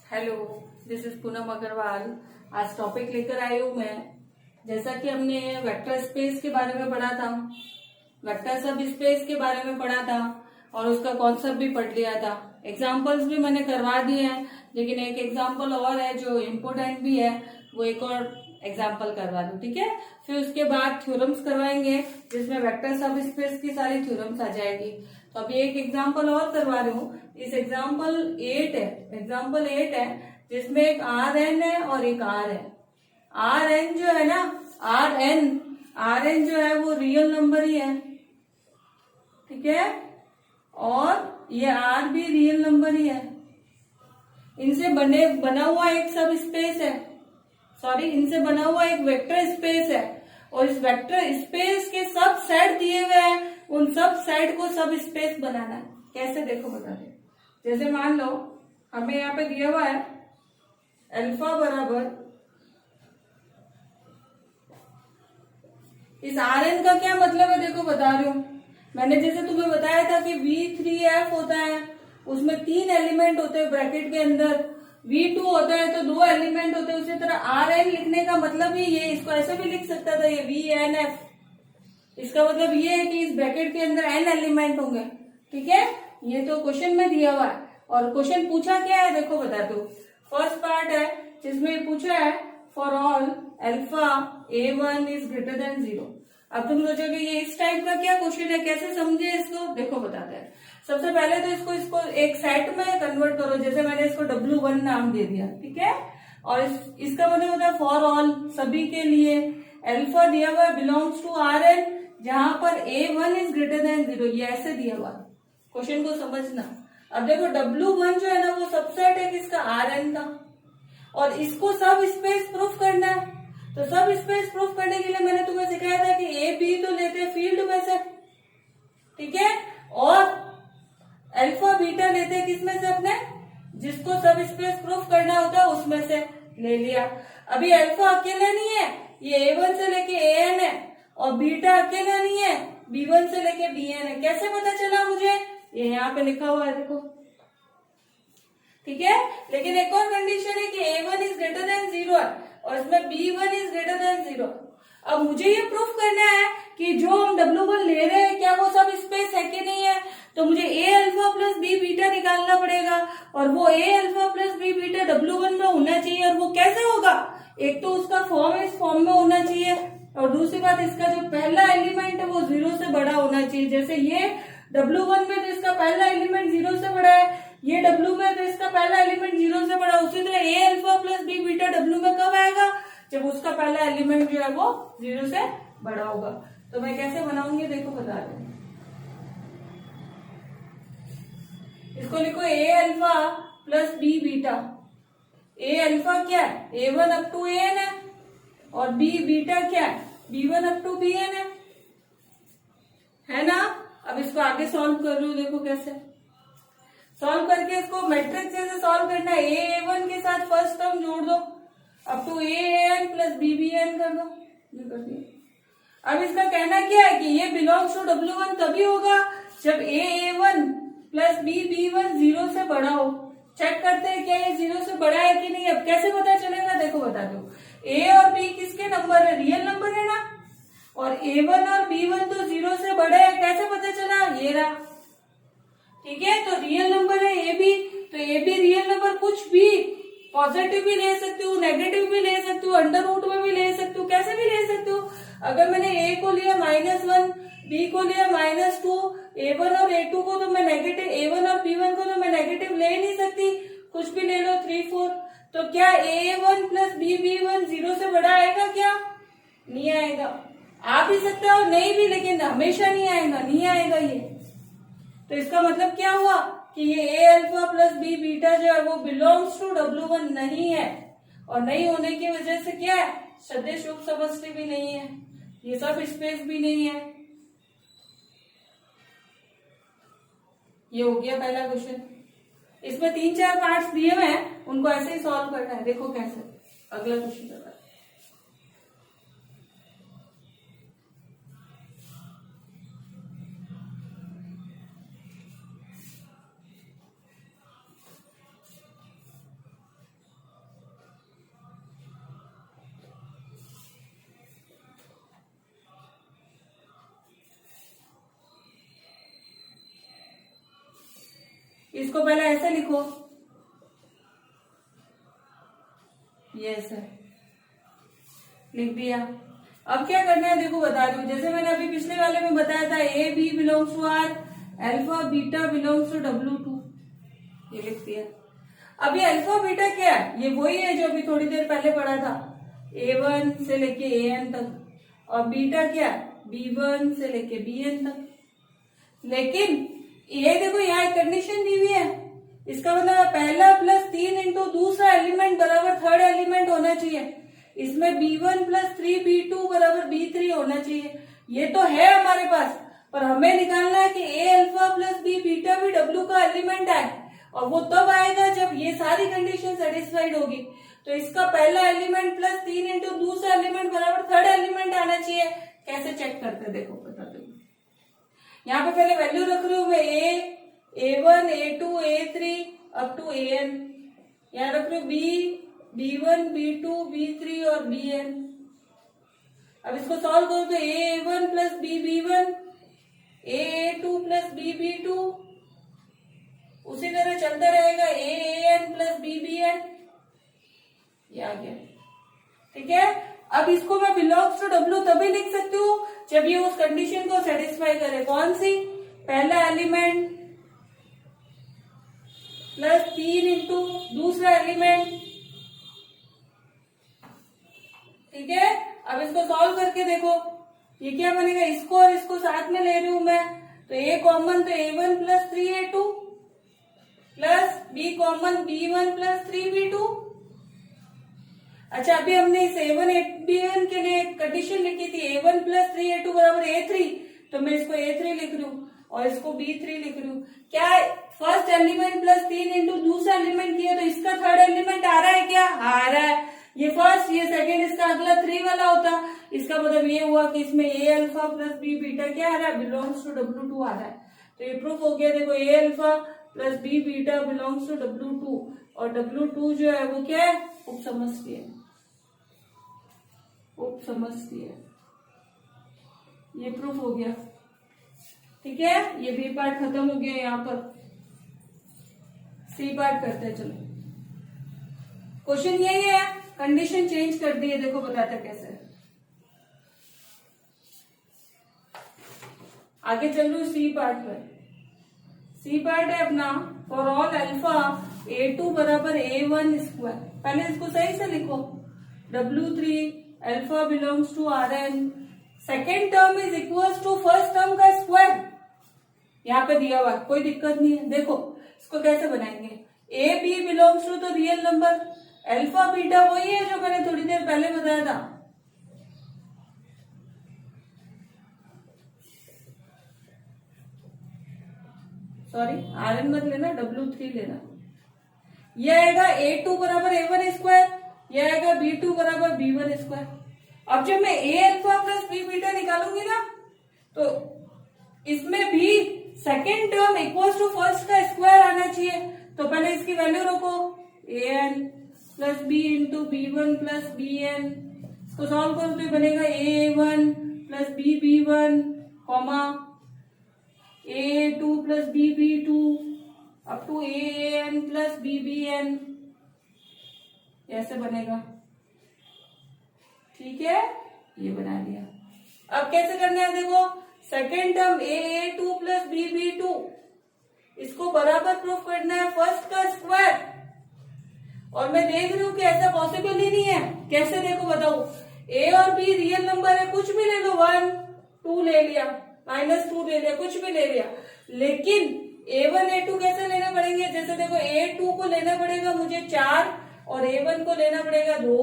Hello, this is Poonam Agarwal. आज topic लेकर आई हूँ मैं। जैसा कि हमने वेक्टर स्पेस के बारे में पढ़ा था, वेक्टर सब स्पेस के बारे में पढ़ा था और उसका कॉन्सेप्ट भी पढ़ लिया था। एग्जांपल्स भी मैंने करवा दिए हैं, लेकिन एक एग्जांपल और है जो इम्पोर्टेंट भी है, वो एक और एग्जांपल करवा दूं, ठीक है। फिर उसके बाद थ्योरम्स करवाएंगे जिसमें वेक्टर सब स्पेस की सारी थ्योरम्स आ जाएगी। तो अभी एक एग्जांपल और करवा रही हूँ। इस एग्जांपल 8 है जिसमें एक आर एन है और एक आर है। आर एन जो है ना, आर एन जो है वो रियल नंबर ही है, ठीक है, और ये आर भी रियल नंबर ही है। इनसे बना हुआ एक सब स्पेस है, इनसे बना हुआ एक वेक्टर स्पेस है, और इस वेक्टर स्पेस के सब सेट दिए हुए हैं, उन सब सेट को सब स्पेस बनाना है। कैसे, देखो बताते। जैसे मान लो हमें यहाँ पे दिया हुआ है अल्फा बराबर, इस आर एन का क्या मतलब है देखो बता रही हूँ। मैंने जैसे तुम्हें बताया था कि V3F होता है, उसमें 3 एलिमेंट होते हैं ब्रैकेट के अंदर। V2 होता है तो 2 एलिमेंट होते हैं। उसी तरह RN लिखने का मतलब ही ये, इसको ऐसे भी लिख सकता था, ये VNF। इसका मतलब ये है कि इस ब्रैकेट के अंदर n एलिमेंट होंगे, ठीक है। ये तो क्वेश्चन में दिया हुआ है, और क्वेश्चन पूछा क्या है देखो बता दो। फर्स्ट पार्ट है जिसमें पूछा है for all alpha A1 is greater than 0। अब तुम सोचोगे ये इस टाइप का क्या क्वेश्चन है, कैसे समझे इसको, देखो बताते हैं। सबसे पहले तो इसको एक सेट में कन्वर्ट करो। जैसे मैंने इसको W1 नाम दे दिया, ठीक है, और इसका मतलब होता है फॉर ऑल, सभी के लिए। अल्फा दिया हुआ बिलोंग्स टू Rn, जहां पर A1 इज ग्रेटर देन 0, ये ऐसे दिया हुआ। क्वेश्चन को समझना। अब देखो W1 जो है ना वो सबसेट है किसका, Rn का, और इसको सब स्पेस प्रूफ करना है। तो सब स्पेस प्रूफ करने के लिए मैंने तुम्हें सिखाया था कि ए बी तो लेते हैं फील्ड में से, ठीक है, और अल्फा बीटा लेते हैं किसमें से, अपने जिसको सब स्पेस प्रूफ करना होता है उसमें से ले लिया। अभी अल्फा अकेला नहीं है, ये A1 से लेके AN है, और बीटा अकेला नहीं है, B1 से लेके BN है। कैसे पता चला मुझे, ये यहाँ पे लिखा हुआ है देखो, ठीक है। लेकिन एक और कंडीशन है कि A1 इज ग्रेटर देन 0 है, और इसमें B1 इज ग्रेटर देन 0। अब मुझे ये प्रूफ करना है कि जो हम W1 ले रहे हैं क्या वो सब स्पेस है कि नहीं है। तो मुझे A alpha plus B beta निकालना पड़ेगा, और वो A alpha plus B beta W1 में होना चाहिए। और वो कैसे होगा, एक तो उसका फॉर्म इस फॉर्म में होना चाहिए, और दूसरी बात इसका जो पहला एलिमेंट है वो 0 से बड़ा होना चाहिए। जैसे ये W1 में तो इसका पहला एलिमेंट 0 से बड़ा है, ये W में तो इसका पहला एलिमेंट 0 से बड़ा। उसी तरह A alpha plus B beta W में कब आएगा, जब उसका पहला एलिमेंट जो है वो 0 से बड़ा होगा। तो मैं कैसे बनाऊंगी देखो बता रही हूँ। इसको लिखो A alpha plus B beta. A alpha क्या है, A1 अप टू AN है, और B बीटा क्या है, B1 अप टू BN है ना। अब इसको आगे सॉल्व कर रही हूँ, देखो कैसे सॉल्व करके इसको मैट्रिक्स जैसे सॉल्व करना है। A1 के साथ फर्स्ट टर्म जोड़ दो, up to AN plus BBN कर दो, ये कर दिया। अब इसका कहना क्या है कि ये बिलोंग्स टू W1 तभी होगा जब A1 प्लस B1 0 से बड़ा हो। चेक करते हैं क्या ये 0 से बड़ा है कि नहीं। अब कैसे पता चलेगा देखो बता दो। A और B किसके नंबर है, रियल नंबर है ना, और A1 और B1 तो 0 से बड़े है। कैसे पता चला, ये रहा, ठीक है। तो रियल नंबर है ए बी, तो ए बी रियल नंबर कुछ भी, पॉजिटिव भी ले सकती हूँ, नेगेटिव भी ले सकती हूँ, अंडर रूट में भी ले सकती हूँ, कैसे भी ले सकती हूँ। अगर मैंने ए को लिया -1, बी को लिया -2, A1 और A2 को तो मैं नेगेटिव, A1 और B1 को तो मैं नेगेटिव ले नहीं सकती, कुछ भी ले लो 3, 4। तो क्या A1 प्लस B1 0 से बड़ा आएगा क्या, नहीं आएगा। आ भी सकता है और नहीं भी, लेकिन हमेशा नहीं आएगा, नहीं आएगा ये। तो इसका मतलब क्या हुआ कि ये A alpha plus B beta जो है वो बिलोंग्स टू W1 नहीं है, और नहीं होने की वजह से क्या है, सदिश उप समष्टि भी नहीं है, ये सब स्पेस भी नहीं है। ये हो गया पहला क्वेश्चन। इसमें 3-4 पार्ट्स दिए हुए हैं, उनको ऐसे ही सॉल्व करना है। देखो कैसे, अगला क्वेश्चन करना है। इसको पहले ऐसे लिखो, ये ऐसे लिख दिया। अब क्या करना है देखो बता रही हूँ, जैसे मैंने अभी पिछले वाले में बताया था A B belongs to R, alpha beta belongs to W2, ये लिख दिया। अब ये अल्फा बीटा क्या है, ये वही है जो अभी थोड़ी देर पहले पढ़ा था, A1 से लेके AN तक, और बीटा क्या है, B1 से लेके BN तक। लेकिन ये देखो यहाँ एक कंडीशन दी हुई है, इसका मतलब पहला प्लस 3 इंटू दूसरा एलिमेंट बराबर थर्ड एलिमेंट होना चाहिए। इसमें B1 प्लस 3B2 बराबर B3 होना चाहिए। ये तो है हमारे पास, पर हमें निकालना है कि A alpha plus B beta भी W का एलिमेंट है, और वो तब आएगा जब ये सारी कंडीशन सेटिस्फाइड होगी। तो इसका पहला एलिमेंट प्लस 3 इंटू दूसरा एलिमेंट बराबर थर्ड एलिमेंट आना चाहिए। कैसे चेक करते देखो बताते हूँ। यहाँ पे पहले वैल्यू रख रही हूँ मैं A1, A2, A3 up to AN। यहाँ रख रही हूँ B1, B2, B3 और BN। अब इसको सॉल्व करो तो A1 plus B1, A2 plus B2, उसी तरह चलता रहेगा AN प्लस BN, ये आ गया। ठीक है, अब इसको मैं बिलोंग्स टू W तभी लिख सकती हूँ जब ये उस कंडीशन को सेटिस्फाई करे। कौन सी, पहला एलिमेंट प्लस 3 इंटू दूसरा एलिमेंट। ठीक है, अब इसको सॉल्व करके देखो ये क्या बनेगा, इसको और इसको साथ में ले रही हूं मैं, तो A कॉमन तो A1 plus 3A2 plus B common B1 plus 3B2। अच्छा, अभी हमने इस A1 B1 के लिए कंडीशन लिखी थी A1 प्लस 3A2 बराबर A3, तो मैं इसको A3 लिख रही हूँ और इसको B3 लिख रही हूँ। क्या फर्स्ट एलिमेंट प्लस 3 इंटू दूसरा एलिमेंट किया तो इसका थर्ड एलिमेंट आ रहा है क्या, आ रहा है। ये फर्स्ट, ये सेकंड, इसका अगला 3 वाला होता। इसका मतलब ये हुआ कि इसमें A alpha plus B beta क्या आ रहा है, बिलोंग्स टू W2 आ रहा है। तो ये प्रूफ हो गया। देखो A alpha plus B beta belongs to W2, और W2 जो है वो क्या है, उपसमष्टि है, उपसमष्टि है। ये प्रूफ हो गया। ठीक है, ये बी पार्ट खत्म हो गया। यहाँ पर सी पार्ट करते हैं। चलो, क्वेश्चन यही है, कंडीशन चेंज कर दी है, देखो बताते कैसे। आगे चल रही सी पार्ट पर। सी पार्ट है अपना, फॉर ऑल अल्फा A2 बराबर A1 स्क्वायर। पहले इसको सही से लिखो, W3 alpha belongs to Rn, second term is equals to first term का स्क्वायर। यहाँ पे दिया हुआ, कोई दिक्कत नहीं है। देखो इसको कैसे बनाएंगे, ए बी बिलोंग्स टू तो रियल नंबर, अल्फा बीटा वही है जो मैंने थोड़ी देर पहले बताया था। सॉरी, Rn मत लेना, W3 लेना। यह आएगा A2 बराबर A1 स्क्वायर, यह आएगा B2 बराबर B1 स्क्वायर। अब जब मैं A alpha plus B beta निकालूंगी ना, तो इसमें भी second term equals to first का स्क्वायर आना चाहिए। तो पहले इसकी वैल्यू रखो, AN plus B into B1 plus BN। इसको सॉल्व करो तो बनेगा A1 plus B1 comma A2 plus B2 up to AN plus BN, ऐसे बनेगा। ठीक है, ये बना लिया। अब कैसे करना है देखो, second term A2 plus B2, इसको बराबर प्रूफ करना है फर्स्ट का स्क्वायर, और मैं देख रही हूँ कि ऐसा पॉसिबल ही नहीं है। कैसे देखो बताओ, A और B रियल नंबर है, कुछ भी ले लो, 1 2 ले लिया, -2 ले लिया, कुछ भी ले लिया। लेकिन A1 A2 कैसे लेना पड़ेंगे, जैसे देखो A2 को लेना पड़ेगा मुझे 4 और A1 को लेना पड़ेगा 2,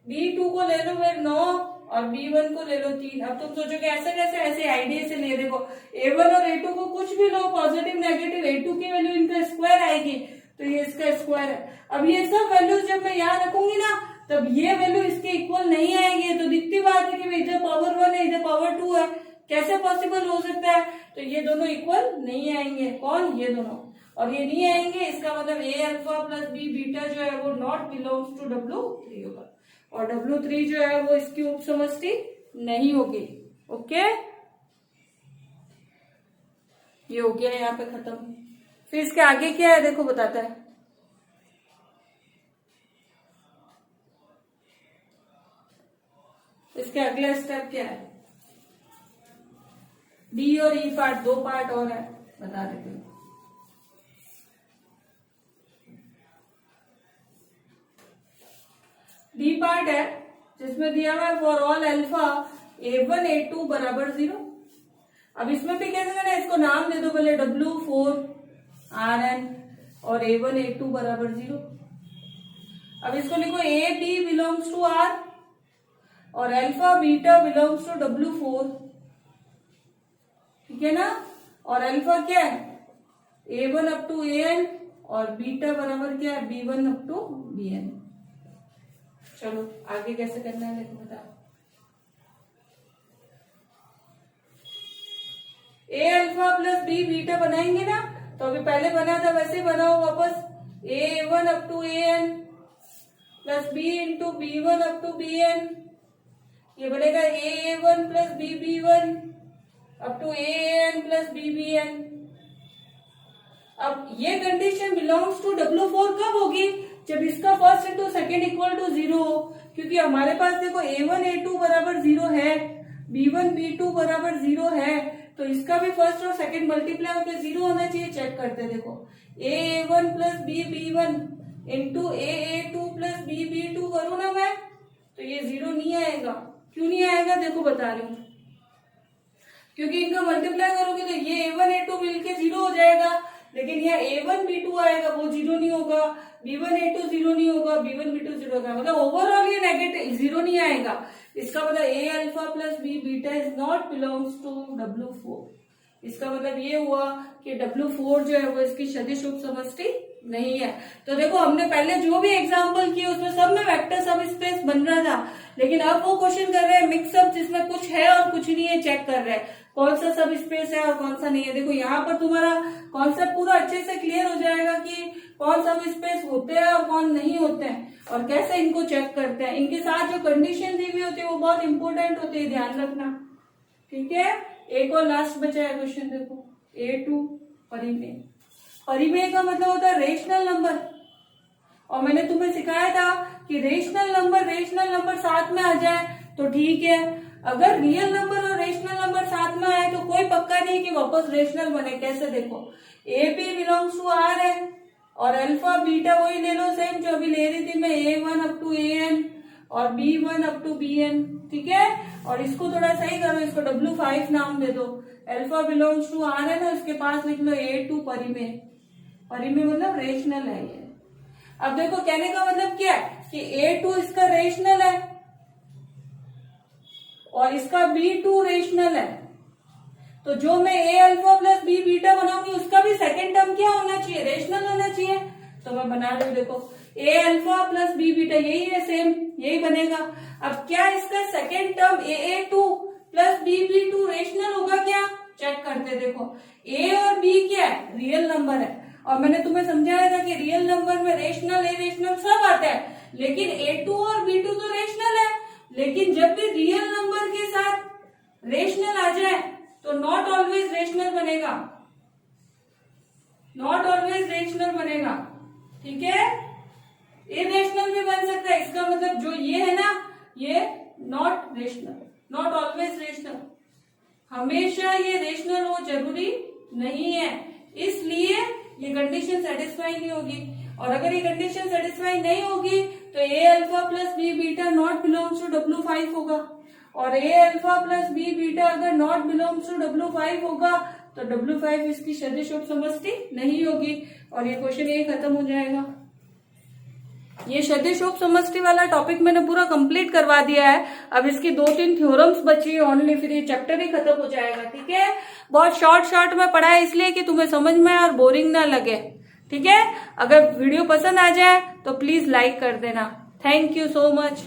B2 को ले लो फिर 9 और B1 को ले लो 3। अब तुम सोचोगे ऐसे कैसे, ऐसे आइडिया से ले। देखो A1 और A2 को कुछ भी लो, पॉजिटिव नेगेटिव, A2 की वैल्यू इनका स्क्वायर आएगी, तो ये इसका स्क्वायर है। अब ये सब वैल्यूज जब मैं यहाँ रखूंगी ना, तब ये वैल्यू इसके इक्वल नहीं आएगी। तो दिखती बात है कि इधर पावर 1 है, इधर पावर 2 है, कैसे पॉसिबल हो सकता है। तो ये दोनों इक्वल नहीं आएंगे। कौन, ये दोनों, और ये नहीं आएंगे। इसका मतलब A alpha plus B beta जो है वो नॉट बिलोंग्स टू W3 होगा, और W3 जो है वो इसकी उपसमष्टि नहीं होगी। ओके, ये हो गया यहाँ पे खत्म। फिर इसके आगे क्या है देखो बताता है। इसके अगला स्टेप क्या है? डी और ई पार्ट, दो पार्ट और है, बता देते हैं। डी पार्ट है जिसमें दिया हुआ है for all alpha A1 A2 बराबर 0। अब इसमें भी कैसे करना है, इसको नाम दे दो पहले W4 Rn और A1 A2 बराबर 0। अब इसको लिखो A B belongs to R और alpha beta belongs to W4, ठीक है ना। और अल्फा क्या है, A1 अप टू AN और बीटा बराबर क्या है, B1 अप टू BN। चलो आगे कैसे करना है देखो बता। A alpha plus B beta बनाएंगे ना, तो अभी पहले बना था वैसे बनाओ वापस। A1 up to AN plus B into B1 up to BN, ये बनेगा A1 plus B1 up to AN plus BBN। अब ये कंडीशन बिलोंग्स टू W4 कब होगी, जब इसका first into second equal to 0 हो, क्योंकि हमारे पास देखो A1 A2 बराबर 0 है, B1 B2 बराबर 0 है, तो इसका भी फर्स्ट और सेकेंड मल्टीप्लाई होकर 0 होना चाहिए। चेक करते हैं देखो, A1 plus B1 into A2 plus B2 करूँ ना मैं, तो ये 0 नहीं आएगा। क्यों नहीं आएगा देखो बता रही हूँ, क्योंकि इनका मल्टीप्लाई करोगे तो ये A1 A2 मिलके 0 हो जाएगा, लेकिन यहाँ A1 B2 आएगा वो 0 नहीं होगा, B1 A2 0 नहीं होगा, B1 B2 0 होगा, मतलब ओवरऑल ये नेगेटिव 0 नहीं आएगा। इसका मतलब A alpha plus B beta is not belongs to W4। इसका मतलब ये हुआ कि W4 जो है वो इसकी सदिश उप समष्टि नहीं है। तो देखो हमने पहले जो भी एग्जाम्पल किए उसमें सब में वेक्टर सब स्पेस बन रहा था, लेकिन अब वो क्वेश्चन कर रहे हैं मिक्सअप जिसमें कुछ है और कुछ नहीं है, चेक कर रहे हैं कौन सा सब स्पेस है और कौन सा नहीं है। देखो यहाँ पर तुम्हारा कॉन्सेप्ट पूरा अच्छे से क्लियर हो जाएगा कि कौन सब स्पेस होते हैं और कौन नहीं होते हैं और कैसे इनको चेक करते हैं। इनके साथ जो कंडीशन दी हुई होती है वो बहुत इंपॉर्टेंट होती है, ध्यान रखना, ठीक है। एक और लास्ट बचा है क्वेश्चन, देखो A2 परिमेय। परिमेय का मतलब होता है रेशनल नंबर, और मैंने तुम्हें सिखाया था कि रेशनल नंबर साथ में आ जाए तो ठीक है, अगर रियल नंबर और रेशनल नंबर साथ में आए तो कोई पक्का नहीं कि वापस रेशनल बने। कैसे देखो, A B belongs to R है और अल्फा बीटा वही ले लो सेम जो अभी ले रही थी मैं, A1 अप टू AN और B1 अप टू BN, ठीक है। और इसको थोड़ा सही करो, इसको W5 नाम दे दो। अल्फा बिलोंग्स टू R है ना, उसके पास लिख लो A2 परिमेय। परिमेय मतलब रेशनल है ये। अब देखो कहने का मतलब क्या है कि A2 इसका रेशनल है और इसका B2 रेशनल है, तो जो मैं A alpha plus B beta बनाऊंगी उसका भी सेकेंड टर्म क्या होना चाहिए, रेशनल होना चाहिए। तो मैं बना रही हूँ, देखो A alpha plus B beta यही है, सेम यही बनेगा। अब क्या इसका second term AA2 plus BB2 rational होगा क्या, चेक करते देखो। A और B क्या है, रियल नंबर है, और मैंने तुम्हें समझाया था कि रियल नंबर में रेशनल इरेशनल सब आता है, लेकिन A2 और B2 तो रेशनल है। लेकिन जब भी रियल नंबर के साथ रेशनल आ जाए तो नॉट ऑलवेज रेशनल बनेगा, नॉट ऑलवेज रेशनल बनेगा, ठीक है। इरेशनल भी बन सकता है, इसका मतलब जो ये है ना, ये not rational, not always rational, हमेशा ये रेशनल हो जरूरी नहीं है, इसलिए ये कंडीशन सेटिस्फाई नहीं होगी। और अगर ये कंडीशन सेटिस्फाई नहीं होगी तो A alpha plus B beta not belongs to W5 होगा, और A alpha plus B beta अगर नॉट बिलोंग्स टू W5 होगा तो W5 इसकी सदिश उप समष्टि नहीं होगी, और ये क्वेश्चन ये खत्म हो जाएगा। ये सदिश उप समष्टि वाला टॉपिक मैंने पूरा कंप्लीट करवा दिया है, अब इसकी 2-3 थ्योरम्स बची है ओनली, फिर ये चैप्टर ही खत्म हो जाएगा, ठीक है। बहुत शॉर्ट में पढ़ा है इसलिए कि तुम्हें समझ में और बोरिंग ना लगे, ठीक है। अगर वीडियो पसंद आ जाए तो प्लीज लाइक कर देना। Thank you so much.